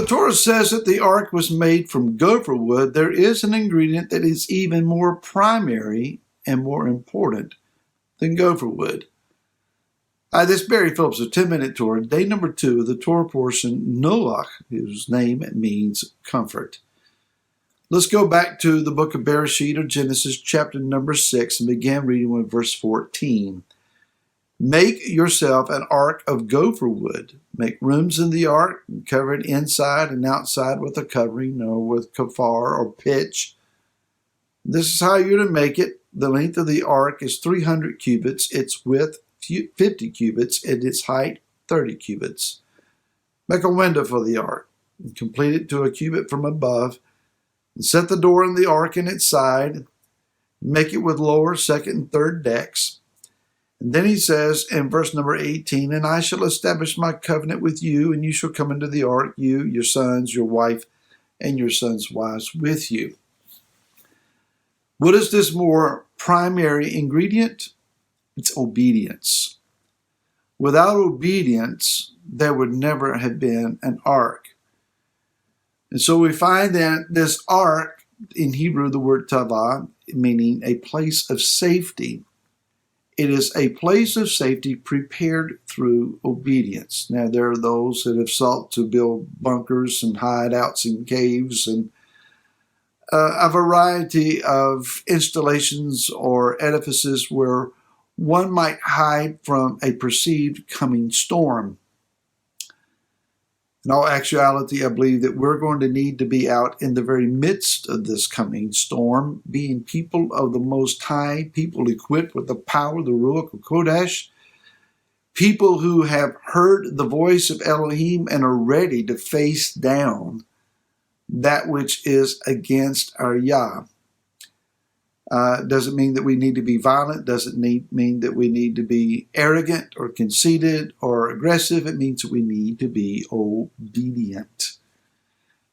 Torah says that the ark was made from gopher wood, there is an ingredient that is even more primary and more important than gopher wood. This Barry Phillips, a 10-minute tour, day number 2 of the Torah portion, Noach, whose name means comfort. Let's go back to the book of Bereshit, or Genesis, chapter number 6, and begin reading with verse 14. Make yourself an ark of gopher wood. Make rooms in the ark, and cover it inside and outside with a covering, or with kafar or pitch. This is how you're to make it. The length of the ark is 300 cubits, its width 50 cubits, and its height 30 cubits. Make a window for the ark, and complete it to a cubit from above, and set the door in the ark in its side. Make it with lower, second, and third decks. And then he says in verse number 18, and I shall establish my covenant with you, and you shall come into the ark, you, your sons, your wife, and your sons' wives with you. What is this more primary ingredient? It's obedience. Without obedience, there would never have been an ark. And so we find that this ark, in Hebrew, the word tavah, meaning a place of safety. It is a place of safety prepared through obedience. Now, there are those that have sought to build bunkers and hideouts and caves and a variety of installations or edifices where one might hide from a perceived coming storm. In all actuality, I believe that we're going to need to be out in the very midst of this coming storm, being people of the Most High, people equipped with the power of the Ruach HaKodesh, people who have heard the voice of Elohim and are ready to face down that which is against our Yah. Doesn't mean that we need to be violent, doesn't mean that we need to be arrogant or conceited or aggressive. It means that we need to be obedient.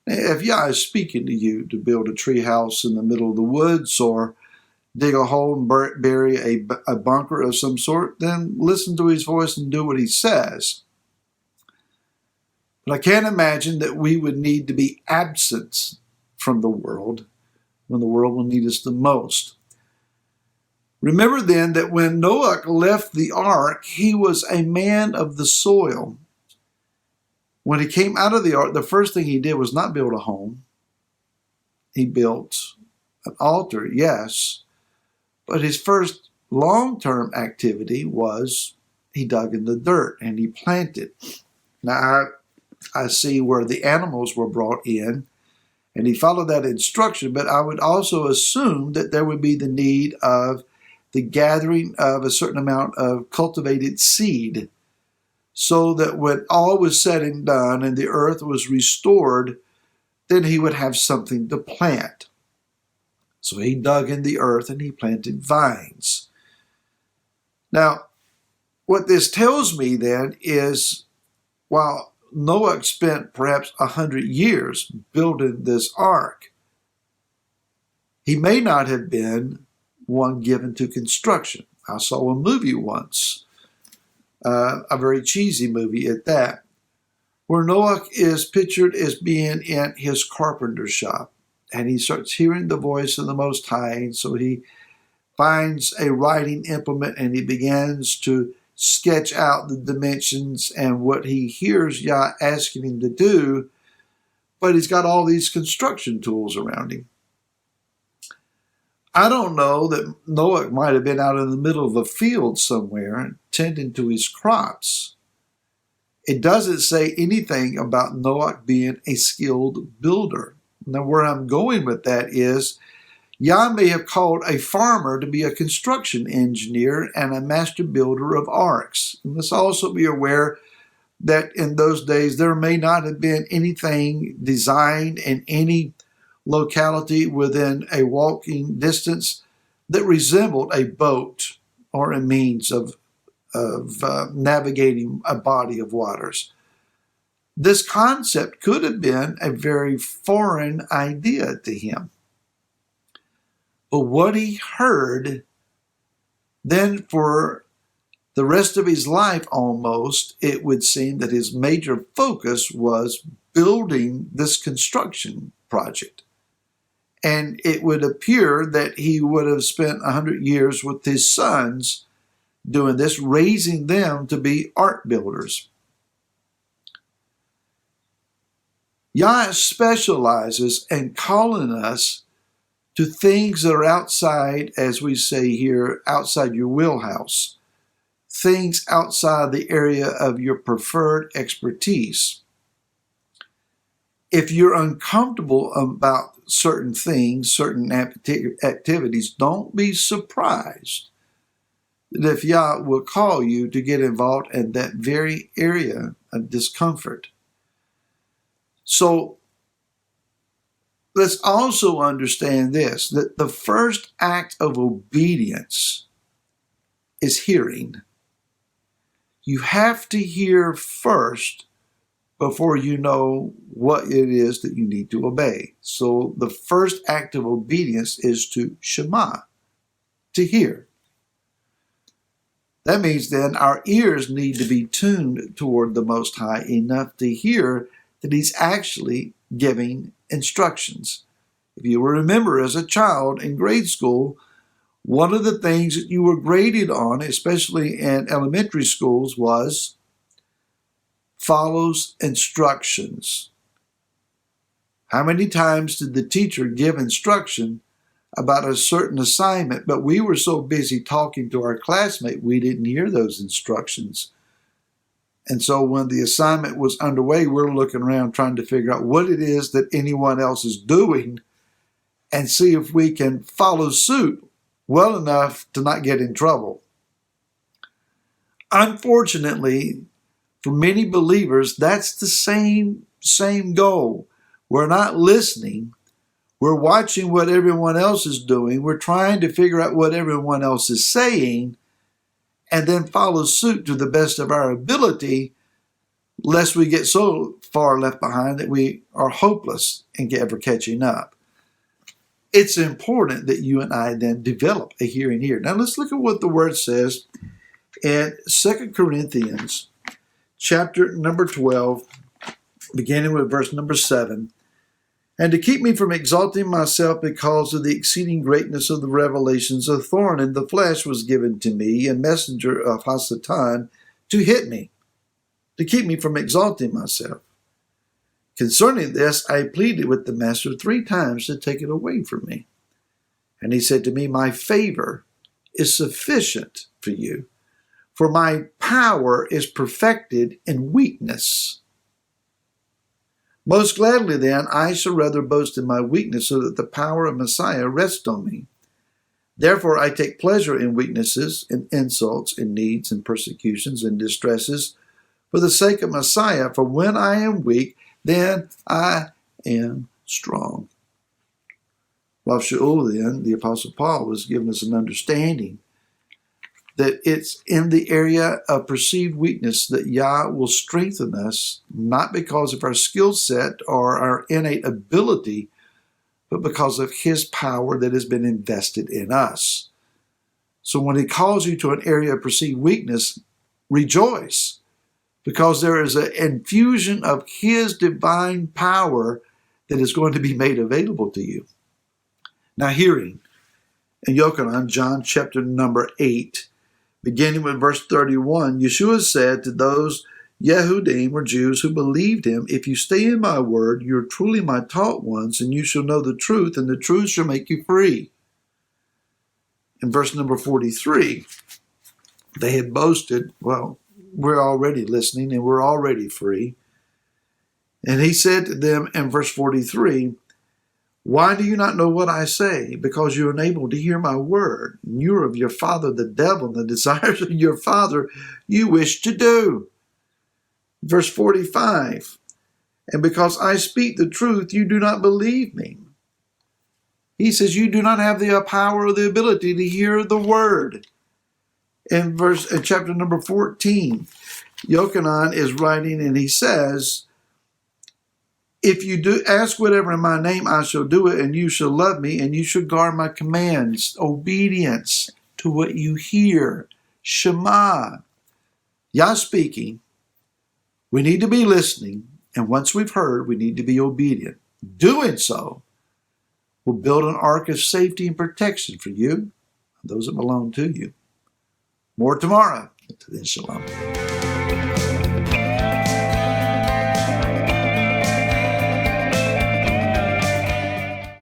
If Yah is speaking to you to build a tree house in the middle of the woods or dig a hole and bury a bunker of some sort, then listen to his voice and do what he says. But I can't imagine that we would need to be absent from the world when the world will need us the most. Remember then that when Noach left the ark, he was a man of the soil. When he came out of the ark, the first thing he did was not build a home. He built an altar, yes, but his first long-term activity was he dug in the dirt and he planted. Now, I see where the animals were brought in, and he followed that instruction, but I would also assume that there would be the need of the gathering of a certain amount of cultivated seed, so that when all was said and done and the earth was restored, then he would have something to plant. So he dug in the earth and he planted vines. Now, what this tells me then is, while Noah spent perhaps 100 years building this ark, he may not have been one given to construction. I saw a movie once, a very cheesy movie at that, where Noach is pictured as being in his carpenter shop, and he starts hearing the voice of the Most High, and so he finds a writing implement and he begins to sketch out the dimensions and what he hears Yah asking him to do, but he's got all these construction tools around him. I don't know that Noah might have been out in the middle of a field somewhere tending to his crops. It doesn't say anything about Noah being a skilled builder. Now, where I'm going with that is, Yah may have called a farmer to be a construction engineer and a master builder of arks. And let's also be aware that in those days there may not have been anything designed in any locality within a walking distance that resembled a boat or a means of navigating a body of waters. This concept could have been a very foreign idea to him. But what he heard, then for the rest of his life almost, it would seem that his major focus was building this construction project. And it would appear that he would have spent 100 years with his sons doing this, raising them to be art builders. Yah specializes in calling us to things that are outside, as we say here, outside your wheelhouse, things outside the area of your preferred expertise. If you're uncomfortable about certain things, certain activities, don't be surprised that if Yah will call you to get involved in that very area of discomfort. So let's also understand this, that the first act of obedience is hearing. You have to hear first before you know what it is that you need to obey. So the first act of obedience is to shema, to hear. That means then our ears need to be tuned toward the Most High enough to hear that He's actually giving instructions. If you will remember as a child in grade school, one of the things that you were graded on, especially in elementary schools, was follows instructions. How many times did the teacher give instruction about a certain assignment, but we were so busy talking to our classmate, we didn't hear those instructions. And so when the assignment was underway, we're looking around trying to figure out what it is that anyone else is doing and see if we can follow suit well enough to not get in trouble. Unfortunately, for many believers, that's the same goal. We're not listening. We're watching what everyone else is doing. We're trying to figure out what everyone else is saying and then follow suit to the best of our ability, lest we get so far left behind that we are hopeless in ever catching up. It's important that you and I then develop a hearing ear. Now let's look at what the word says in 2 Corinthians chapter number 12, beginning with verse number 7. And to keep me from exalting myself because of the exceeding greatness of the revelations, a thorn in the flesh was given to me, a messenger of Hasatan, to hit me, to keep me from exalting myself. Concerning this, I pleaded with the master 3 times to take it away from me. And he said to me, my favor is sufficient for you, for my power is perfected in weakness. Most gladly then, I shall rather boast in my weakness so that the power of Messiah rests on me. Therefore I take pleasure in weaknesses, in insults, in needs, in persecutions, in distresses, for the sake of Messiah. For when I am weak, then I am strong. Rav Shaul then, the Apostle Paul, was giving us an understanding that it's in the area of perceived weakness that Yah will strengthen us, not because of our skill set or our innate ability, but because of His power that has been invested in us. So when He calls you to an area of perceived weakness, rejoice, because there is an infusion of His divine power that is going to be made available to you. Now, hearing in Yochanan, John chapter number 8, beginning with verse 31, Yeshua said to those Yehudim or Jews who believed Him, if you stay in my word, you're truly my taught ones, and you shall know the truth, and the truth shall make you free. In verse number 43, they had boasted, well, we're already listening and we're already free. And He said to them in verse 43, why do you not know what I say? Because you are unable to hear my word. And you are of your father the devil, and the desires of your father you wish to do. Verse 45, and because I speak the truth, you do not believe me. He says you do not have the power or the ability to hear the word. In chapter number 14, Yochanan is writing and he says, if you do ask whatever in my name, I shall do it, and you shall love me, and you shall guard my commands. Obedience to what you hear. Shema. Yah speaking. We need to be listening, And once we've heard, we need to be obedient. Doing so will build an ark of safety and protection for you and those that belong to you. More tomorrow. Until then, shalom.